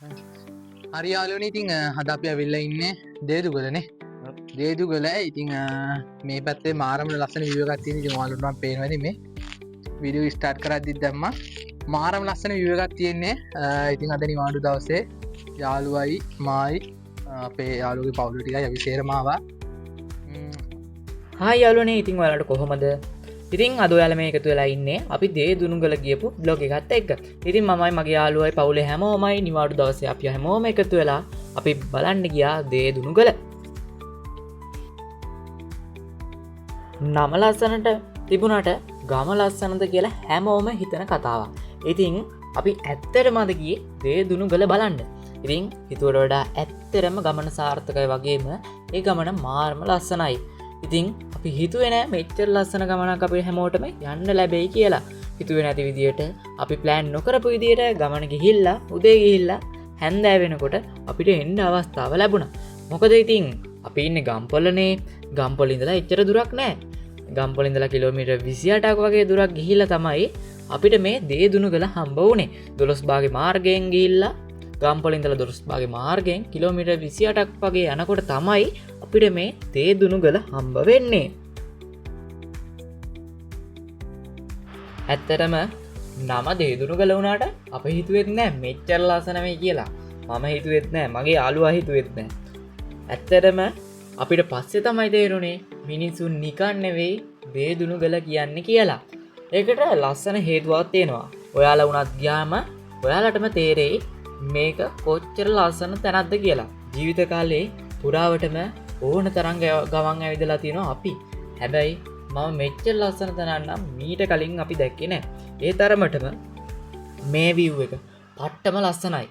හරි යාළුවනේ ඉතින් අද අපි ඇවිල්ලා ඉන්නේ දේදුගලනේ. දේදුගල ඉතින් මේ පැත්තේ මාරම ලස්සන view එකක් තියෙන. ඉතින් ඔයාලට නම් පේනවා ඉතින් මේ වීඩියෝ ස්ටාර්ට් කරද්දිත් දැම්මා. මාරම ලස්සන view එකක් තියෙන්නේ. ඉතින් අද නිවාඩු දවසේ යාළුවයි මායි අපේ යාළුවගේ පවුල ටිකයි අපි සේරම ආවා. හායි යාළුවනේ ඉතින් ඔයාලට කොහොමද? ඉතින් අද ඔයාලා මේ එකතු වෙලා ඉන්නේ අපි දේදුනුගල ගියපු බ්ලොග් එකත් එක්ක. ඉතින් මමයි මගේ යාළුවයි පවුලේ හැමෝමයි නිවාඩු දවසේ අපි හැමෝම එකතු වෙලා අපි බලන්න ගියා දේදුනුගල. නම ලස්සනට තිබුණාට ගම ලස්සනද කියලා හැමෝම හිතන කතාවක්. ඉතින් අපි ඇත්තටම අද ගියේ දේදුනුගල බලන්න. ඉතින් හිතුවට වඩා ඇත්තටම ගමන සාර්ථකයි වගේම ඒ ගමන මාර්ම ලස්සනයි. ඉතින් අපි හිතුවේ නෑ මෙච්චර ලස්සන ගමනක් අපිට හැමෝටම යන්න ලැබෙයි කියලා. හිතුවේ නැති විදියට අපි ප්ලෑන් නොකරපු විදියට ගමන ගිහිල්ලා උදේ ගිහිල්ලා හැන්දෑ වෙනකොට අපිට එන්න අවස්ථාව ලැබුණා. මොකද ඉතින් අපි ඉන්නේ ගම්පොළනේ. ගම්පොළ ඉඳලා එච්චර දුරක් නෑ. ගම්පොළ ඉඳලා කිලෝමීටර් 28ක් වගේ දුරක් ගිහිල්ලා තමයි අපිට මේ දේදුනුගල හම්බ වුණේ. 12 භාගේ මාර්ගයෙන් ගිහිල්ලා ගම්පොළ ඉඳලා 12 භාගේ මාර්ගයෙන් කිලෝමීටර් 28ක් වගේ යනකොට තමයි අපිට මේ දේදුනුගල හම්බ වෙන්නේ. ඇත්තටම නම දේදුනුගල වුණාට අප හිතුවෙත් නෑ මෙච්චර ලස්සන වෙයි කියලා. මම හිතුවෙත් නෑ, මගේ යාළුවා හිතුවෙත් නෑ. ඇත්තටම අපිට පස්සේ තමයි තේරුනේ මිනිසුන් නිකන් නෙවෙයි දේදුනුගල කියන්නේ කියලා. ඒකට ලස්සන හේතුවක් තියෙනවා. ඔයාලා වුණත් ගියාම ඔයාලටම තේරෙයි මේක කොච්චර ලස්සන තැනක්ද කියලා. ජීවිත කාලේ පුරාවටම ඕන තරම් ගමන් ඇවිදලා තියෙනවා අපි. හැබැයි මම මෙච්චර ලස්සන තැනක් නම් මීට කලින් අපි දැක්කේ නෑ. ඒ තරමටම මේ view එක පට්ටම ලස්සනයි.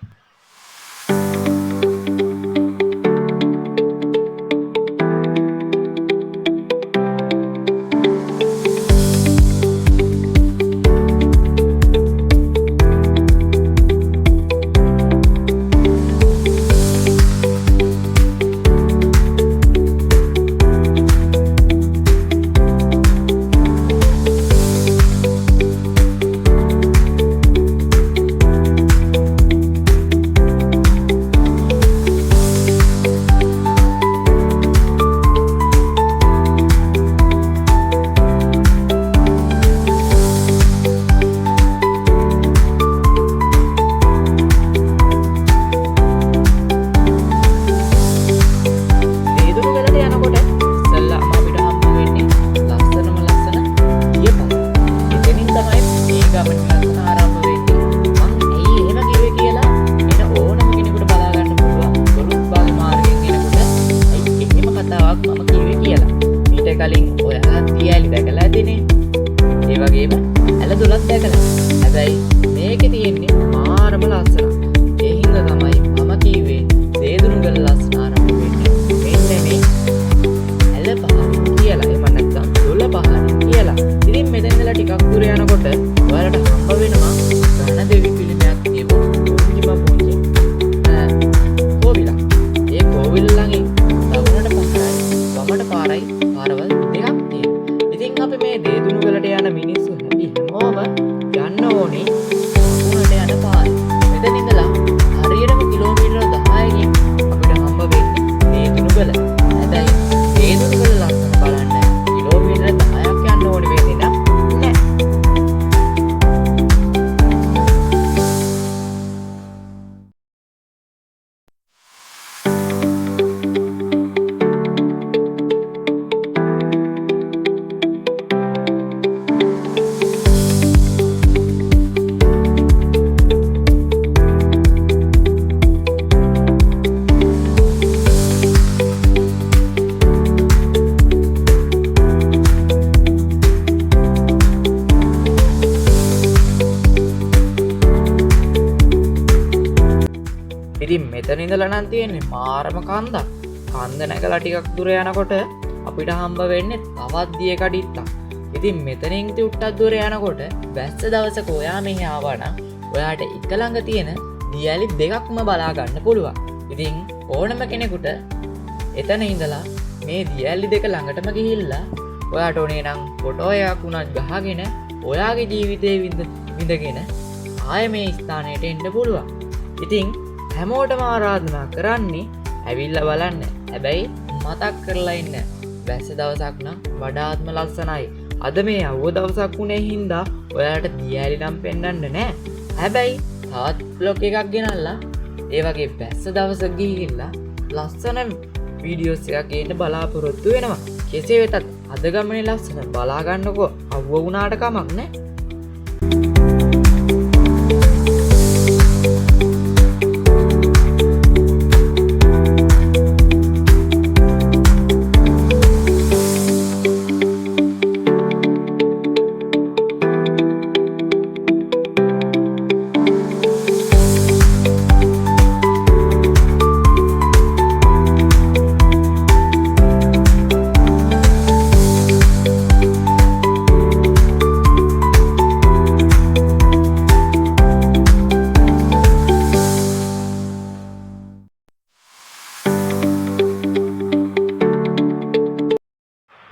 කලින් ඔයා තියලි දැකලා ඇතිනේ. ඒ වගේම ඇල දොලත් දැකලා. හැබැයි මේකේ තියෙන්නේ මාරම ලස්සන. ඒ හින්දා තමයි මම කිව්වේ දේදුනුගල ලස්සන ආරම්භ වෙන්නේ. මෙන්න මේ ඇල පහරින් කියලා. එහෙම නැත්නම් දොල පහරින් කියලා. ඉතින් මෙතන ඉඳලා ටිකක් දුර යනකොට ඔයාලට හම්බ වෙනවා ධන දෙවි පිළිමයක් තියපු පුංචි කෝවිලක්. ඒ කෝවිල ළඟින් දකුණට පාරයි වමට පාරයි පාරවල් දෙකක් තියෙනවා. ඉතින් අපි මේ දේදුනුගලට යන මිනිස්සු හැමෝම යන්න ඕනේ දකුණට යන පාරේ. මෙතන ඉඳලා හරියටම කිලෝමීටර 10කින් අපිට හම්බ වෙන්නේ දේදුනුගල. හැබැයි දේදුනුගල ලස්සන බලන්න කිලෝමීටර 10ක් යන්න ඕනේ වෙන්නේ නෑ. ඉතින් මෙතන ඉඳලා නම් තියෙන්නේ මාරම කන්දක්. කන්ද නැගලා ටිකක් දුර යනකොට අපිට හම්බ වෙන්නේ තවත් දිය කඩਿੱත්තක්. ඉතින් මෙතනින් ටිකක් දුර යනකොට වැස්ස දවසක ඔයා මෙහි ආවා නම් ඔයාට එක ළඟ තියෙන දියැලි දෙකක්ම බලා ගන්න පුළුවන්. ඉතින් ඕනම කෙනෙකුට එතන ඉඳලා මේ දියැලි දෙක ළඟටම ගිහිල්ලා ඔයාට ඕනේ නම් ෆොටෝ එකක් උනත් ගහගෙන ඔයාගේ ජීවිතේ විඳගෙන ආයෙ මේ ස්ථානයට එන්න පුළුවන්. ඉතින් හැමෝටම ආරාධනා කරන්නේ ඇවිල්ලා බලන්න. හැබැයි මතක් කරලා ඉන්න. වැස්ස දවසක් නම් වඩාත්ම ලස්සනයි. අද මේ අවුව දවසක් වුණේ හින්දා ඔයාලට දියඇලි නම් පෙන්වන්න නෑ. හැබැයි තවත් බ්ලොග් එකක් ගෙනල්ලා ඒ වගේ වැස්ස දවසක් ගිහිල්ලා ලස්සන වීඩියෝස් එකක් ගේන්න බලාපොරොත්තු වෙනවා. කෙසේ වෙතත් අද ගමනේ ලස්සන බලා ගන්නකෝ. අවුව වුණාට කමක් නෑ.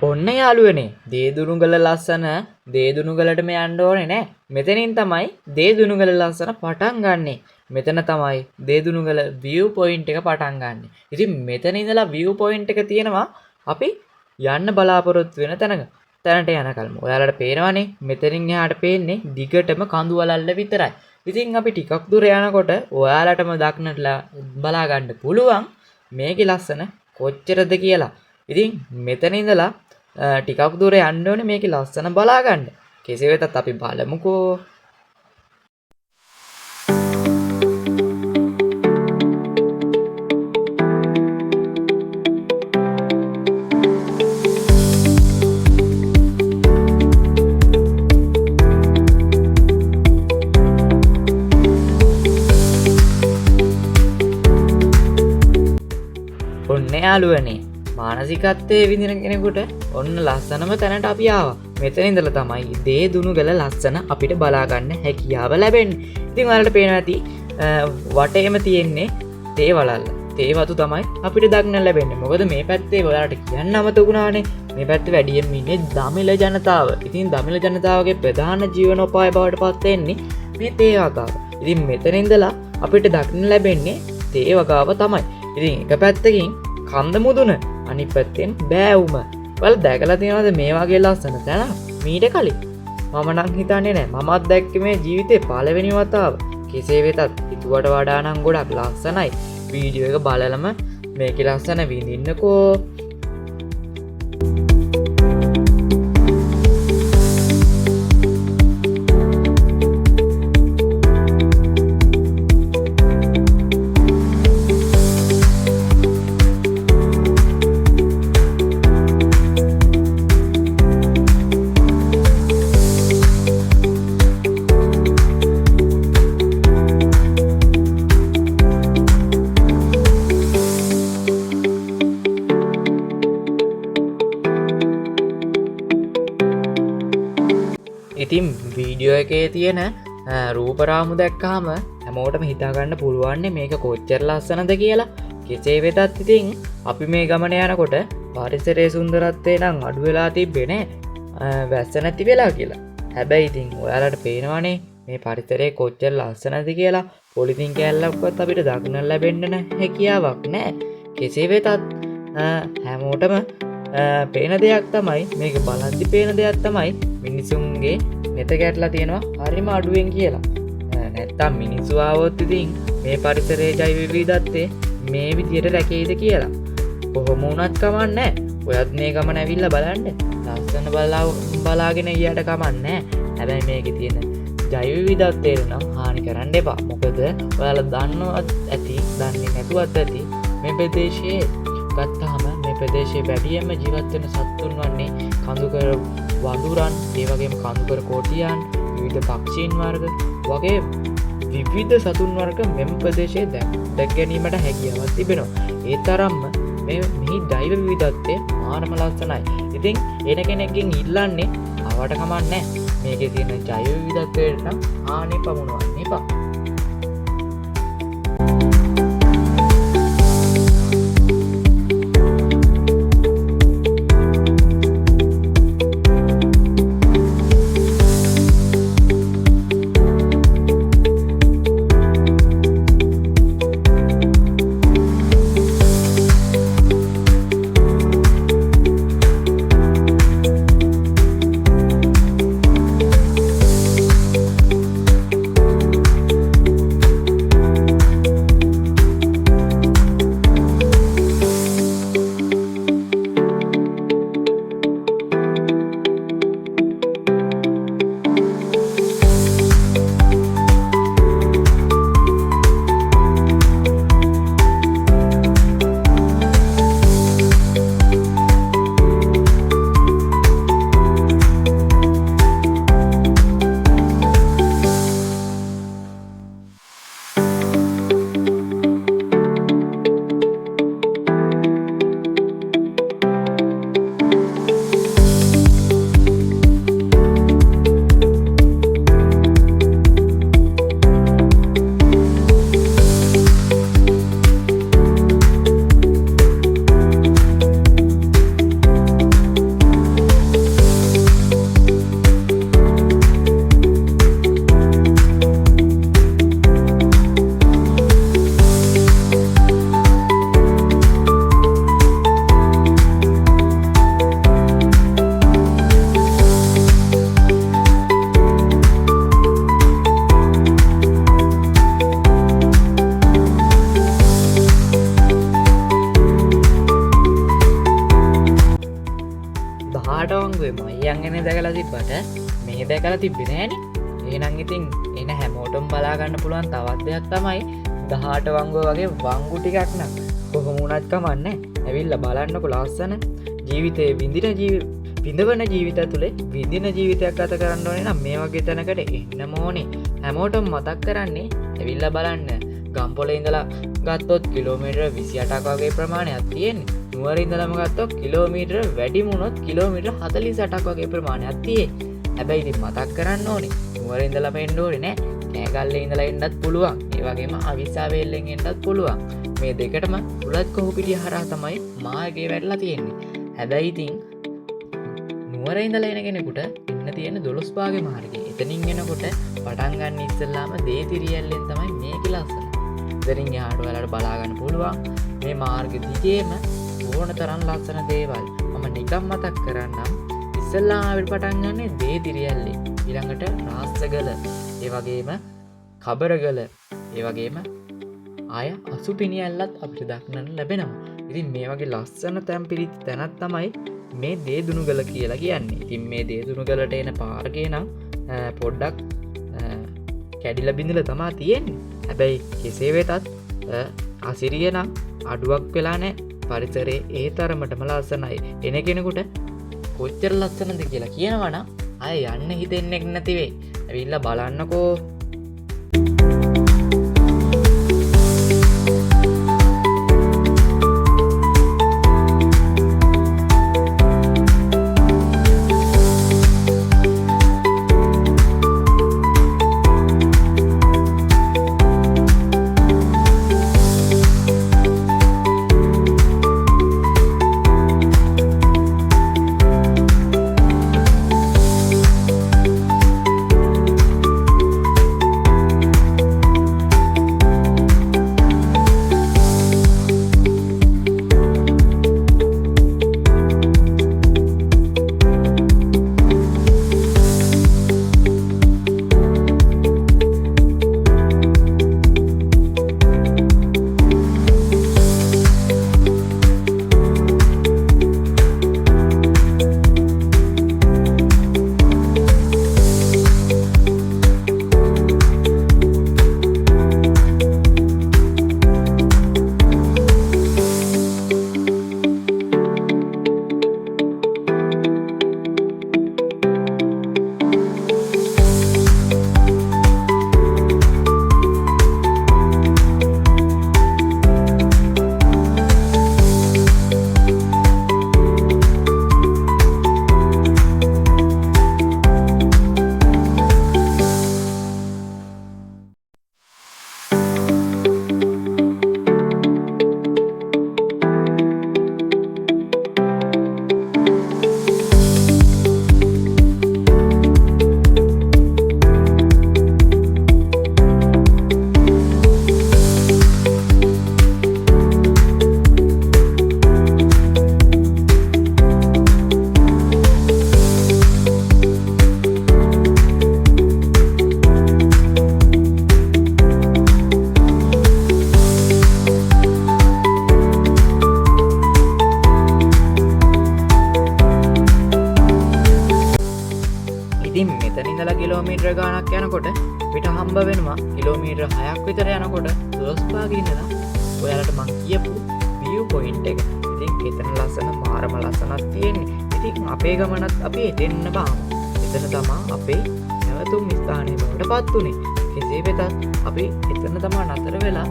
ඔන්න යාළුවනේ දේදුනුගල ලස්සන දේදුනුගලට මේ යන්න ඕනේ නෑ. මෙතනින් තමයි දේදුනුගල ලස්සන පටන් ගන්නෙ. මෙතන තමයි දේදුනුගල view point එක පටන් ගන්නෙ. ඉතින් මෙතන ඉඳලා view point එක තියෙනවා අපි යන්න බලාපොරොත්තු වෙන තැනට යනකල්ම. ඔයාලට පේනවනේ මෙතනින් එහාට පේන්නේ දිගටම කඳු වලල්ල විතරයි. ඉතින් අපි ටිකක් දුර යනකොට ඔයාලටම දක්නට බලා ගන්න පුළුවන් මේකේ ලස්සන කොච්චරද කියලා. ඉතින් මෙතන ඉඳලා ටිකක් දුර යන්න ඕනේ මේකේ ලස්සන බලා ගන්න. කෙසේ වෙතත් අපි බලමුකෝ. ඔන්න යාළුවනේ මානසිකත්වයේ විඳින කෙනෙකුට ඔන්න ලස්සනම තැනට අපි ආවා. මෙතන ඉඳලා තමයි දේදුනුගල ලස්සන අපිට බලා ගන්න හැකියාව ලැබෙන්නේ. ඉතින් ඔයාලට පේනවා ඇති වටේම තියෙන්නේ තේ වලල්ල. තේ වතු තමයි අපිට දක්න ලැබෙන්නේ. මොකද මේ පැත්තේ ඔයාලට කියන්න අමතකුණානේ. මේ පැත්තේ වැඩියෙන් ඉන්නේ දමිළ ජනතාව. ඉතින් දමිළ ජනතාවගේ ප්‍රධාන ජීවනෝපාය බවට පත් වෙන්නේ මේ තේ වගාව. ඉතින් මෙතන ඉඳලා අපිට දක්න ලැබෙන්නේ තේ වගාව තමයි. ඉතින් එක පැත්තකින් කන්ද මුදුන අනිත් පැත්තෙන් බෑවුම. ඔයාලා දැකලා තියෙනවද මේ වගේ ලස්සන තැන මීට කලින්? මම නම් හිතන්නේ නෑ. මමත් දැක්කේ මේ ජීවිතේ පළවෙනි වතාව. කෙසේ වෙතත් හිතුවට වඩා නම් ගොඩක් ලස්සනයි. වීඩියෝ එක බලලම මේකේ ලස්සන විඳින්නකෝ. ඉතින් වීඩියෝ එකේ තියෙන රූපරාමු දැක්කාම හැමෝටම හිතාගන්න පුළුවන්නේ මේක කොච්චර ලස්සනද කියලා. කෙසේ වෙතත් ඉතින් අපි මේ ගමන යනකොට පරිසරයේ සුන්දරත්වය නම් අඩු වෙලා තිබෙන්නේ වැස්ස නැති වෙලා කියලා. හැබැයි ඉතින් ඔයාලට පේනවනේ මේ පරිසරයේ කොච්චර ලස්සනද කියලා. පොලිතින් කෑල්ලක්වත් අපිට දක්නට ලැබෙන්න හැකියාවක් නැහැ. කෙසේ වෙතත් හැමෝටම පේන දෙයක් තමයි මේක බලද්දි පේන දෙයක් තමයි මිනිසුන්ගේ නෙත ගැටලා තියෙනවා හරිම අඩුවෙන් කියලා. නැත්තම් මිනිස්සු ආවොත් ඉතින් මේ පරිසරයේ ජෛව විවිධත්වය මේ විදියට රැකෙයිද කියලා. කොහොම වුණත් කමක් නැහැ. ඔයත් මේ ගමන ඇවිල්ලා බලන්න. ලස්සන බලාගෙන ගියට කමක් නැහැ. හැබැයි මේකේ තියෙන ජෛව විවිධත්වයට නම් හානි කරන්න එපා. මොකද ඔයාලා දන්නවත් ඇති, දන්නේ නැතුවත් ඇති මේ ප්‍රදේශයේ ගත්තාම මේ ප්‍රදේශයේ වැඩියෙන්ම ජීවත් වෙන සත්තුන් වන්නේ කඳුකර වඳුරන්, ඒ වගේම කඳුකර කොටියන්, විවිධ පක්ෂීන් වර්ග වගේ විවිධ සතුන් වර්ග මෙම ප්‍රදේශයේ දැක ගැනීමට හැකියාවක් තිබෙනවා. ඒ තරම්ම මෙහි ජෛව විවිධත්වය මාරම ලස්සනයි. ඉතින් එන කෙනෙක්ගෙන් ඉල්ලන්නේ ආවට කමක් නැහැ. මේකේ තියෙන ජෛව විවිධත්වයට නම් හානි පමුණවන්න එපා. අරියංගෙන දැකලා තිබ්බට මේ දැකලා තිබ්බේ නෑනේ. එහෙනම් ඉතින් එන හැමෝටම බලා ගන්න පුළුවන් තවත් දෙයක් තමයි 18 වංගුව වගේ වංගු ටිකක් නම් කොහොම වුණත් කමන්නේ. ඇවිල්ලා බලන්නකො ලස්සන ජීවිතේ විඳවන ජීවිතය තුළේ විඳින ජීවිතයක් ගත කරන්න ඕනේ නම් මේ වගේ තැනකට එන්නම ඕනේ. හැමෝටම මතක් කරන්නේ ඇවිල්ලා බලන්න. ගම්පොලේ ඉඳලා ගත්තොත් කිලෝමීටර 28ක් වගේ ප්‍රමාණයක් තියෙන්නේ. නුවර ඉඳලාම ගත්තොත් කිලෝමීටර වැඩිම වුණොත් කිලෝමීටර 48ක් වගේ ප්‍රමාණයක් තියෙන්නේ. හැබැයි ඉතින් මතක් කරන්න ඕනේ නුවර ඉඳලාම එන්න ඕනේ නෑ. කෑගල්ලේ ඉඳලා එන්නත් පුළුවන්. ඒ වගේම අවිස්සාවේල්ලෙන් එන්නත් පුළුවන්. මේ දෙකටම උලත් කොහොපිටිය හරහා තමයි මාර්ගය වැටලා තියෙන්නේ. හැබැයි ඉතින් නුවර ඉඳලා එන කෙනෙකුට එන්න තියෙන 12 පාගේ මාර්ගය. එතනින් එනකොට පටන් ගන්න ඉස්සෙල්ලාම දේතිරියල්ලෙන් තමයි මේක ලස්සන. ඉතින් එහාට ඔයාලට බලා ගන්න පුළුවන් මේ මාර්ග දිගේම ඕන තරම් ලස්සන දේවල්. මම නිකම් මතක් කරන්නම්. ඉස්සෙල්ලාම අපිට පටන් ගන්න දේතිරියල්ලේ. ඊළඟට රාස්සගල, ඒ වගේම කබරගල, ඒ වගේම ආය අසුපිනියල්ලත් අපිට දක්නන්න ලැබෙනවා. ඉතින් මේ වගේ ලස්සන තැන් පිරිච්ච තැනක් තමයි මේ දේදුනුගල කියලා කියන්නේ. ඉතින් මේ දේදුනුගලට එන පාරකේ නම් පොඩ්ඩක් කැඩිලා බිඳලා තමයි තියෙන්නේ. හැබැයි කෙසේ වෙතත් අසිරිය නම් අඩුවක් වෙලා නැහැ. පරිසරයේ ඒ තරමටම ලස්සනයි. එන කෙනෙකුට කොච්චර ලස්සනද කියලා කියනවනම් අය යන්න හිතෙන්නේ නැති වෙයි. ඇවිල්ලා බලන්නකෝ. කිලෝමීටර ගානක් යනකොට පිට හම්බ වෙනවා කිලෝමීටර 6ක් විතර යනකොට දොස්පාගේ ඉඳලා ඔයාලට මං කියපු view point එක. ඉතින් එතන ලස්සන මාරම ලස්සනක් තියෙන්නේ. ඉතින් අපේ ගමනත් අපි එතෙන්න බාමු. එතන තමයි අපේ නැවතුම් ස්ථානය බවට පත් උනේ. කෙසේ වෙතත් අපි එතන තමයි නතර වෙලා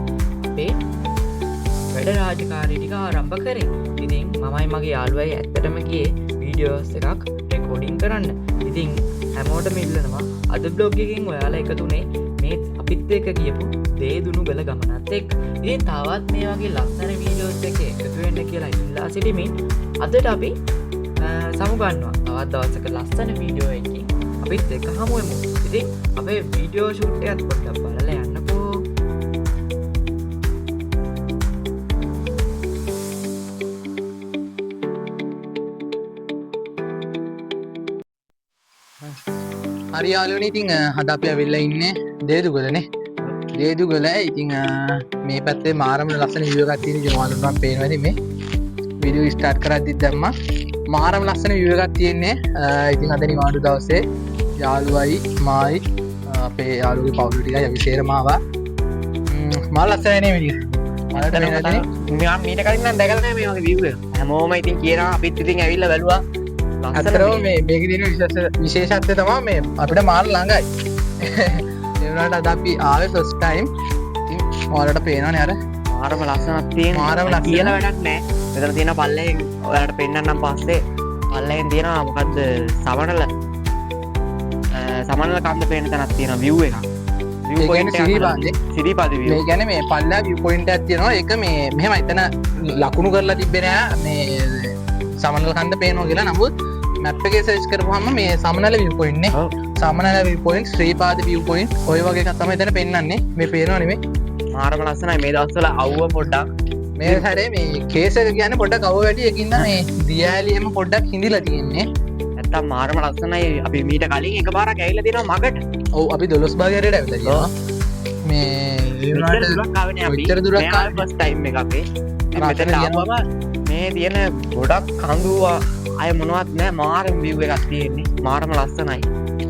අපේ වැඩ රාජකාරී ටික ආරම්භ කරේ. ඉතින් මමයි මගේ යාළුවයි ඇත්තටම ගියේ වීඩියෝස් එකක් රෙකෝඩින් කරන්න. ඉතින් හැමෝටම ඉල්ලනවා අද බ්ලොග් එකකින් ඔයාලා එකතුනේ මේ අපිත් එක්ක ගියපු දේදුනුගල ගමනත් එක්ක. ඉතින් තවත් මේ වගේ ලස්සන වීඩියෝස් එක එකතු වෙන්න කියලා ඉල්ලා සිටිමින් අදට අපි සමුගන්නවා. තවත් දවසක ලස්සන වීඩියෝ එකකින් අපිත් එක්ක හමු වෙමු. ඉතින් අපේ වීඩියෝ ෂූට් එකත් පොඩ්ඩක් බලලා යන්නකෝ. හරි යාළුවනේ, ඉතින් අද අපි ඇවිල්ලා ඉන්නේ දේදුගලනේ. දේදුගල ඉතින් මේ පැත්තේ මාරම ලස්සන වීඩියෝ එකක් තියෙන. ඉතින් ඔයාලට පේනවාද මේ වීඩියෝ ස්ටාර්ට් කරද්දි දැම්මා මාරම ලස්සන view එකක් තියෙන්නේ. ඉතින් අද නිවාඩු දවසේ යාළුවයි මායි අපේ යාළුවගේ පවුල ටිකයි අපි සේරම ආවා. මා ලස්සනයි නේ මෙලිය. මලට නේ මම මීට කලින් නම් දැකලා නැහැ මේ වගේ view එක. හැමෝම ඉතින් කියනවා අපිත් ඉතින් ඇවිල්ලා බැලුවා. අතරම මේක තියෙන විශේෂත්වය තමයි මේ අපිට මාර ළඟයි. ඒ වුණාට අද අපි ආවේ first time. ඉතින් ඔයාලට පේනවනේ අර මාරම ලස්සනක් තියෙන. මාරම ලස්සන කියලා වැඩක් නැහැ. මෙතන තියෙන පල්ලෙන් ඔයාලට පෙන්නන්නම් පස්සේ පල්ලෙන් තියෙනවා මොකද්ද සමනල කන්ද පේන තැනක් තියෙනවා view එකක්. view point සිරිපාදේ සිරිපාදේ view. මේ කියන්නේ මේ පල්ලා view point එකක් තියෙනවා. ඒක මේ මෙහෙම එතන ලකුණු කරලා තිබ්බේ නෑ මේ සමනල කන්ද පේනවා කියලා. නමුත් මැප් එකේ සර්ච් කරපුවාම මේ සමනල view point නේ. සමනල view point Sri Pada view point ඔය වගේ එකක් තමයි එතන පෙන්නන්නේ. මේ පේනවා නෙමෙයි. මාරම ලස්සනයි මේ දවස්වල අවුව පොඩ්ඩක් මේ හැරේ මේ කේස් එක කියන්නේ පොඩ්ඩක් අවුව වැඩි ඒකින්ද මේ දියාලියම පොඩ්ඩක් හිඳිලා තියෙන්නේ. නැත්තම් මාරම ලස්සනයි. අපි මීට කලින් එකපාරක් ඇවිල්ලා තියෙනවා මගට. ඔව් අපි 12 භාගයට ඇවිල්ලා තියෙනවා. මේ මෙතන දුරක් ආවනේ අපි. මෙච්චර දුරක් ආවේ ෆස්ට් ටයිම් එක අපේ. මෙතන ආවම මේ තියෙන ගොඩක් කඳු අය මොනවත් නැහැ. මාරම view එකක් තියෙන්නේ. මාරම ලස්සනයි.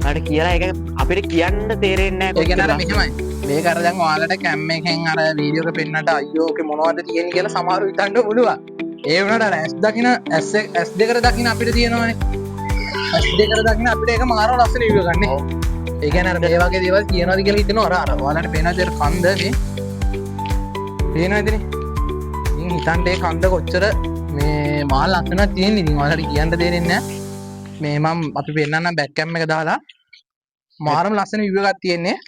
හරියට කියලා ඒක අපිට කියන්න තේරෙන්නේ නැහැ. ඒ කියන්නේ මෙහෙමයි. මේක අර දැන් ඔයාලට කැම් එකෙන් අර වීඩියෝ එක පෙන්නට අයියෝ ඔකේ මොනවද තියෙන්නේ කියලා සමහරව හිතන්න පුළුවන්. ඒ වුණාට අර S දකින්න S දෙකට දකින්න අපිට තියෙනවනේ. S දෙකට දකින්න අපිට ඒක මාරම ලස්සන view එකක් නේ. ඒ කියන්නේ අර මේ වගේ දේවල් කියනවාද කියලා හිතනවා. අර ඔයාලට පේනවාද අර කන්ද මේ පේනවාදනේ. ඉතින් හිතන්න ඒ කන්ද කොච්චර මේ මහා ලස්සනක් තියෙන්නේ. ඉතින් ඔයාලට කියන්න දෙන්නේ නැහැ. මේ මම අපි පෙන්නන්නම් බෑක් කැම් එක දාලා මාරම ලස්සන view එකක් තියෙන්නේ.